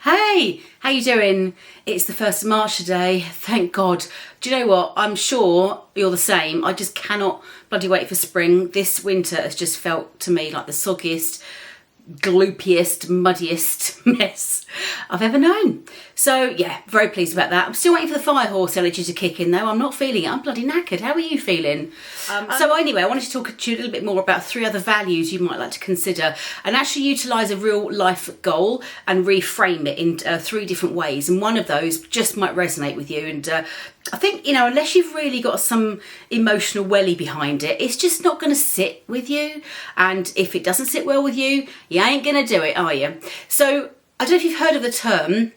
Hey, how you doing? It's the 1st of March today, thank God. Do you know what? I'm sure you're the same. I just cannot bloody wait for spring. This winter has just felt to me like the soggiest, gloopiest, muddiest mess I've ever known. So yeah, very pleased about that. I'm still waiting for the fire horse energy to kick in though. I'm not feeling it. I'm bloody knackered. How are you feeling? So anyway, I wanted to talk to you a little bit more about 3 other values you might like to consider and actually utilise a real life goal and reframe it in 3 different ways. And one of those just might resonate with you. And I think, you know, unless you've really got some emotional welly behind it, it's just not going to sit with you. And if it doesn't sit well with you, you ain't going to do it, are you? So I don't know if you've heard of the term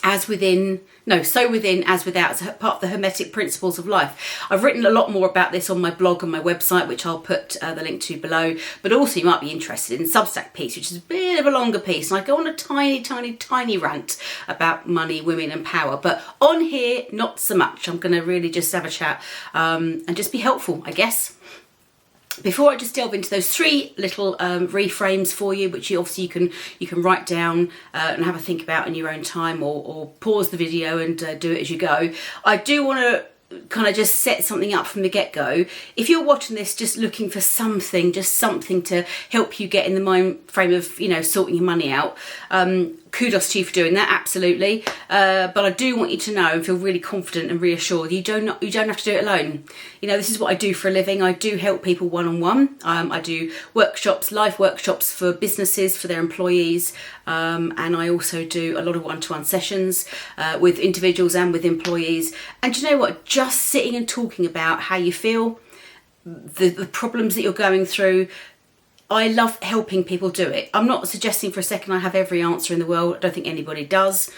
so within as without. It's part of the hermetic principles of life. I've written a lot more about this on my blog and my website, which I'll put the link to below. But also you might be interested in the Substack piece, which is a bit of a longer piece. And I go on a tiny rant about money, women and power. But on here, not so much. I'm going to really just have a chat and just be helpful, I guess. Before I just delve into those 3 little reframes for you, which you can write down and have a think about in your own time, or pause the video and do it as you go. I do want to kind of just set something up from the get-go. If you're watching this just looking for something to help you get in the mind frame of, you know, sorting your money out, kudos to you for doing that, absolutely. But I do want you to know and feel really confident and reassured you don't have to do it alone. You know, this is what I do for a living. I do help people one-on-one. I do workshops, live workshops for businesses, for their employees, and I also do a lot of one-to-one sessions with individuals and with employees. And do you know what? Just sitting and talking about how you feel, the problems that you're going through, I love helping people do it. I'm not suggesting for a second I have every answer in the world. I don't think anybody does.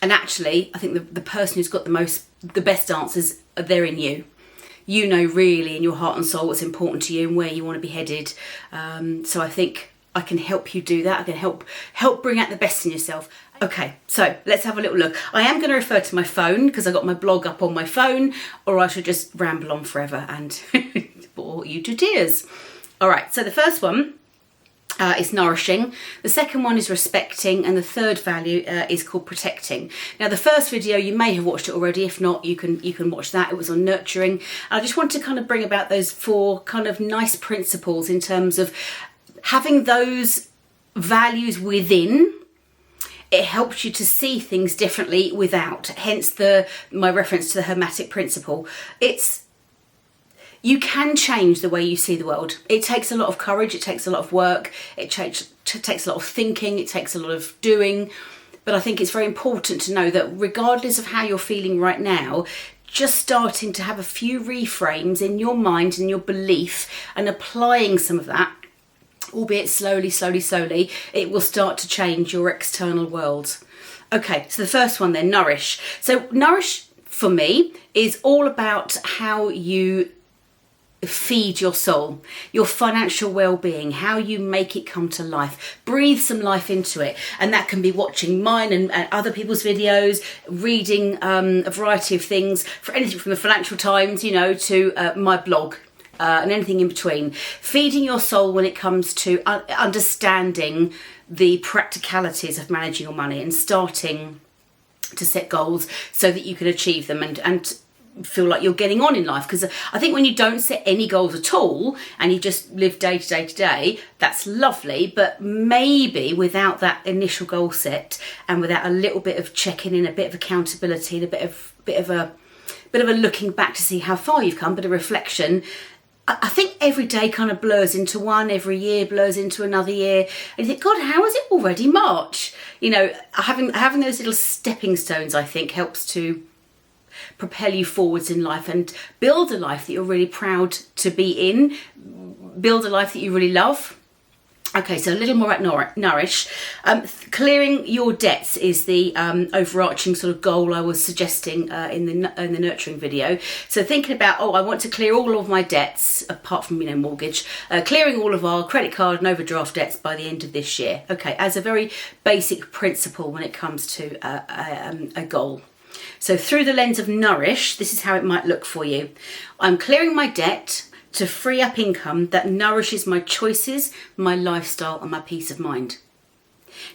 And actually, I think the person who's got the best answers, they're in you. You know really in your heart and soul what's important to you and where you want to be headed. So I think I can help you do that. I can help bring out the best in yourself. Okay, so let's have a little look. I am going to refer to my phone because I got my blog up on my phone, or I should just ramble on forever and bore you to tears. All right, so the first one is nourishing. The second one is respecting, and the third value is called protecting. Now, the first video you may have watched it already. If not, you can watch that. It was on nurturing. And I just want to kind of bring about those 4 kind of nice principles in terms of having those values within. It helps you to see things differently without. Hence my reference to the hermetic principle. You can change the way you see the world. It takes a lot of courage, it takes a lot of work, it takes a lot of thinking, it takes a lot of doing. But I think it's very important to know that regardless of how you're feeling right now, just starting to have a few reframes in your mind and your belief and applying some of that, albeit slowly, it will start to change your external world. Okay, so the first one then, nourish. So nourish for me is all about how you feed your soul, your financial well-being, how you make it come to life. Breathe some life into it, and that can be watching mine and other people's videos, reading a variety of things, for anything from the Financial Times, you know, to my blog. And anything in between. Feeding your soul when it comes to understanding the practicalities of managing your money and starting to set goals so that you can achieve them and feel like you're getting on in life. Because I think when you don't set any goals at all and you just live day to day, that's lovely. But maybe without that initial goal set and without a little bit of checking in, a bit of accountability, and a bit of a looking back to see how far you've come, a bit of reflection, I think every day kind of blurs into one, every year blurs into another year. And you think, God, how is it already March? You know, having those little stepping stones, I think, helps to propel you forwards in life and build a life that you're really proud to be in, build a life that you really love. Okay, so a little more at nourish. Clearing your debts is the overarching sort of goal I was suggesting in the nurturing video. So thinking about, I want to clear all of my debts, apart from, you know, mortgage, clearing all of our credit card and overdraft debts by the end of this year. Okay, as a very basic principle when it comes to a goal. So through the lens of nourish, this is how it might look for you. I'm clearing my debt to free up income that nourishes my choices, my lifestyle and my peace of mind.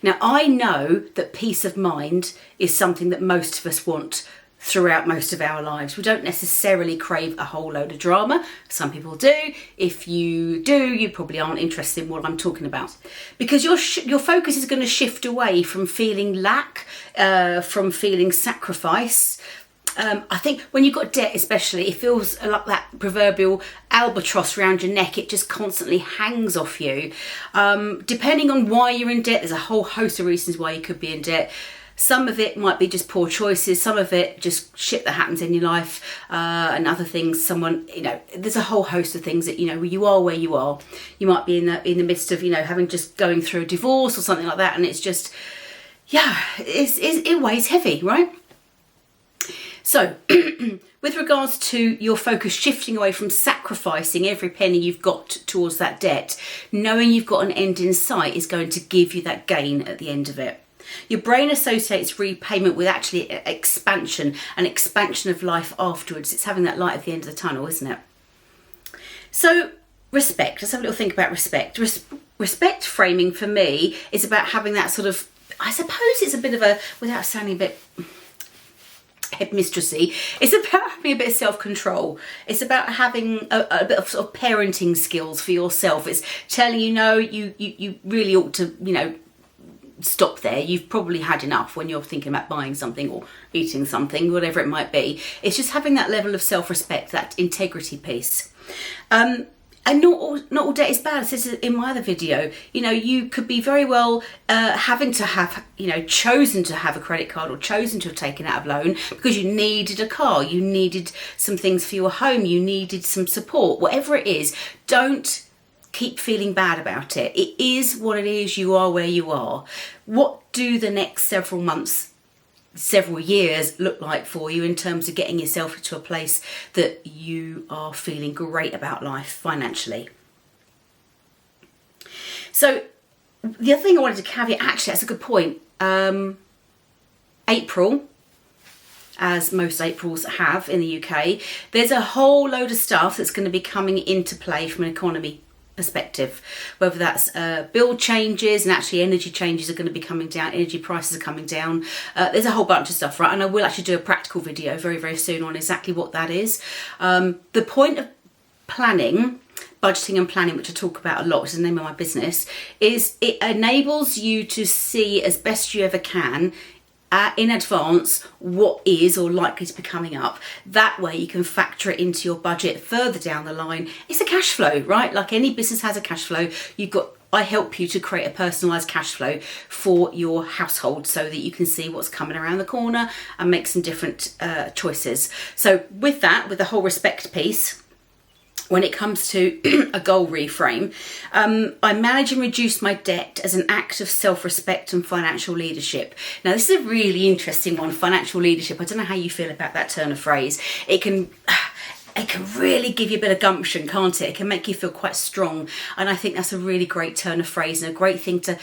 Now, I know that peace of mind is something that most of us want throughout most of our lives. We don't necessarily crave a whole load of drama. Some people do. If you do, you probably aren't interested in what I'm talking about, because your focus is going to shift away from feeling lack, from feeling sacrifice. I think when you've got debt especially, it feels like that proverbial albatross around your neck. It just constantly hangs off you. Depending on why you're in debt, there's a whole host of reasons why you could be in debt. Some of it might be just poor choices. Some of it just shit that happens in your life, and other things. There's a whole host of things that, you are where you are. You might be in the midst of, having just going through a divorce or something like that, and it's just, it weighs heavy, right? So, with regards to your focus shifting away from sacrificing every penny you've got towards that debt, knowing you've got an end in sight is going to give you that gain at the end of it. Your brain associates repayment with actually expansion, an expansion of life afterwards. It's having that light at the end of the tunnel, isn't it? So, respect. Let's have a little think about respect. Respect framing for me is about having that sort of, I suppose it's a bit of a, without sounding a bit headmistressy, it's about having a bit of self-control. It's about having a bit of sort of parenting skills for yourself. It's telling you really ought to, stop there. You've probably had enough when you're thinking about buying something or eating something, whatever it might be. It's just having that level of self-respect, that integrity piece. And not all debt is bad. This is in my other video. You could be very well having to have, chosen to have a credit card or chosen to have taken out a loan because you needed a car, you needed some things for your home, you needed some support, whatever it is. Don't keep feeling bad about it. It is what it is. You are where you are. What do the next several months, several years look like for you in terms of getting yourself into a place that you are feeling great about life financially? So the other thing I wanted to caveat, actually, that's a good point. April, as most Aprils have in the UK, there's a whole load of stuff that's going to be coming into play from an economy perspective, whether that's bill changes, and actually energy changes are going to be coming down, energy prices are coming down. There's a whole bunch of stuff, right? And I will actually do a practical video very, very soon on exactly what that is. The point of planning, budgeting and planning, which I talk about a lot, which is the name of my business, is it enables you to see as best you ever can in advance what is or likely to be coming up. That way you can factor it into your budget further down the line. It's a cash flow, right? Like any business has a cash flow. I help you to create a personalised cash flow for your household so that you can see what's coming around the corner and make some different choices. So with the whole respect piece, when it comes to a goal reframe, I manage and reduce my debt as an act of self-respect and financial leadership. Now, this is a really interesting one, financial leadership. I don't know how you feel about that turn of phrase. It can really give you a bit of gumption, can't it? It can make you feel quite strong. And I think that's a really great turn of phrase and a great thing to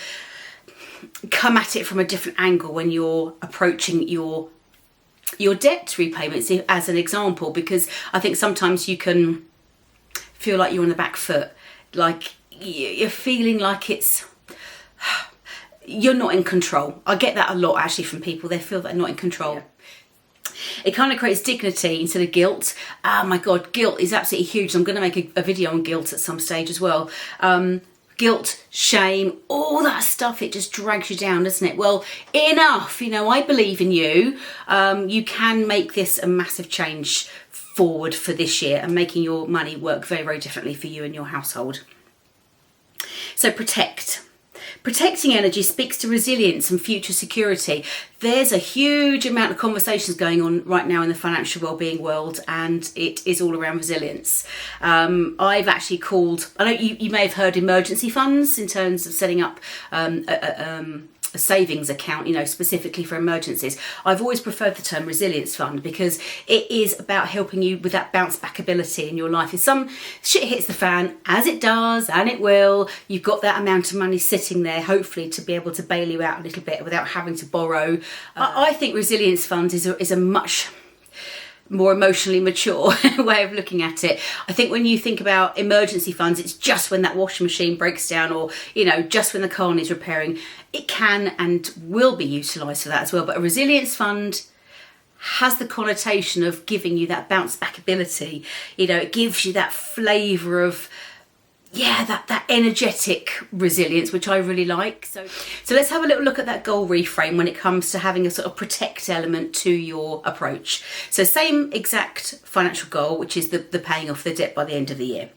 come at it from a different angle when you're approaching your debt repayments, as an example, because I think sometimes you can feel like you're on the back foot, like you're feeling like you're not in control. I get that a lot actually from people. They feel they're not in control. Yeah. It kind of creates dignity instead of guilt. Oh my God, guilt is absolutely huge. I'm going to make a video on guilt at some stage as well. Guilt, shame, all that stuff, it just drags you down, doesn't it? Well, enough. I believe in you. You can make this a massive change forward for this year and making your money work very, very differently for you and your household. So protecting energy speaks to resilience and future security. There's a huge amount of conversations going on right now in the financial wellbeing world, and it is all around resilience. I've actually called, I know you may have heard emergency funds in terms of setting up a savings account, specifically for emergencies. I've always preferred the term resilience fund because it is about helping you with that bounce back ability in your life. If some shit hits the fan, as it does, and it will, you've got that amount of money sitting there, hopefully to be able to bail you out a little bit without having to borrow. I think resilience fund is a much more emotionally mature way of looking at it. I think when you think about emergency funds, it's just when that washing machine breaks down, or, you know, just when the car needs repairing. It can and will be utilised for that as well. But a resilience fund has the connotation of giving you that bounce back ability. You know, it gives you that flavour of, yeah, that energetic resilience, which I really like. So let's have a little look at that goal reframe when it comes to having a sort of protect element to your approach. So same exact financial goal, which is the paying off the debt by the end of the year.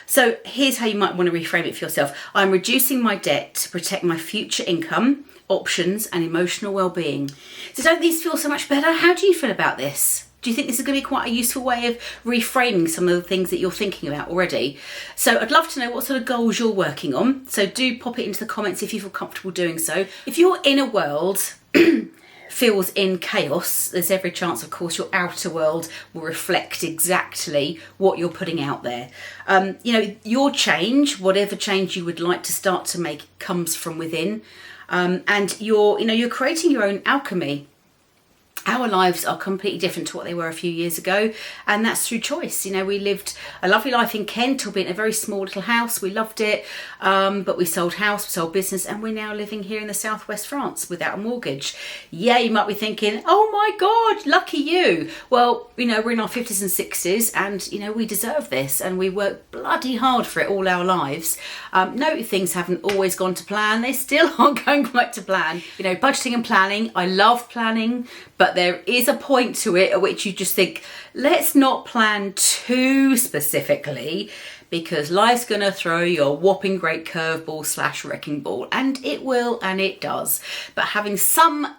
So here's how you might want to reframe it for yourself. I'm reducing my debt to protect my future income, options and emotional well-being. So don't these feel so much better? How do you feel about this? Do you think this is going to be quite a useful way of reframing some of the things that you're thinking about already? So I'd love to know what sort of goals you're working on. So do pop it into the comments if you feel comfortable doing so. If your inner world feels in chaos, there's every chance, of course, your outer world will reflect exactly what you're putting out there. You know, your change, whatever change you would like to start to make, comes from within. And you're creating your own alchemy. Our lives are completely different to what they were a few years ago, and that's through choice. You know, we lived a lovely life in Kent, albeit in a very small little house. We loved it, but we sold house, we sold business, and we're now living here in the southwest France without a mortgage. Yeah, you might be thinking, oh my God, lucky you. Well, you know, we're in our 50s and 60s, and, you know, we deserve this, and we work bloody hard for it all our lives. No, things haven't always gone to plan. They still aren't going quite to plan. You know, budgeting and planning, I love planning, but there is a point to it at which you just think, let's not plan too specifically, because life's going to throw you a whopping great curveball / wrecking ball, and it will, and it does. But having some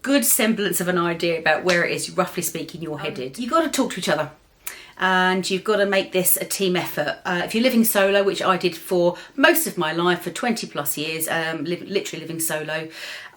good semblance of an idea about where it is, roughly speaking, you're headed. You've got to talk to each other. And you've got to make this a team effort. If you're living solo, which I did for most of my life, for 20 plus years, literally living solo,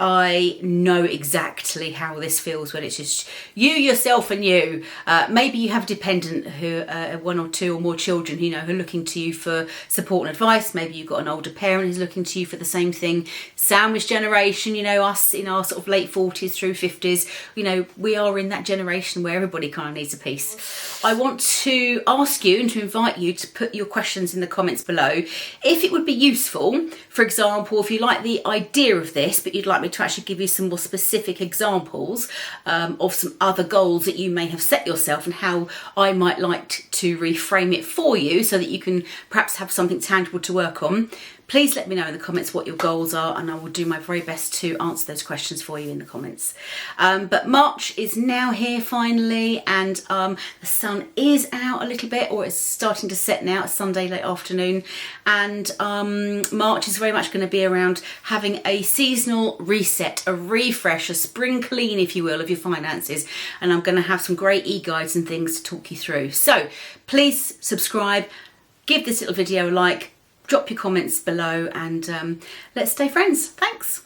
I know exactly how this feels when it's just you, yourself and you. Maybe you have a dependent who, one or two or more children, you know, who are looking to you for support and advice. Maybe you've got an older parent who's looking to you for the same thing. Sandwich generation, you know, us in our sort of late 40s through 50s, you know, we are in that generation where everybody kind of needs a piece. I want to ask you and to invite you to put your questions in the comments below. If it would be useful, for example, if you like the idea of this, but you'd like me to actually give you some more specific examples of some other goals that you may have set yourself, and how I might like to reframe it for you so that you can perhaps have something tangible to work on, please let me know in the comments what your goals are, and I will do my very best to answer those questions for you in the comments. But March is now here finally, and the sun is out a little bit, or it's starting to set now. It's Sunday late afternoon, and March is very much going to be around having a seasonal reset, a refresh, a spring clean, if you will, of your finances, and I'm going to have some great e-guides and things to talk you through. So please subscribe, give this little video a like, drop your comments below, and let's stay friends. Thanks.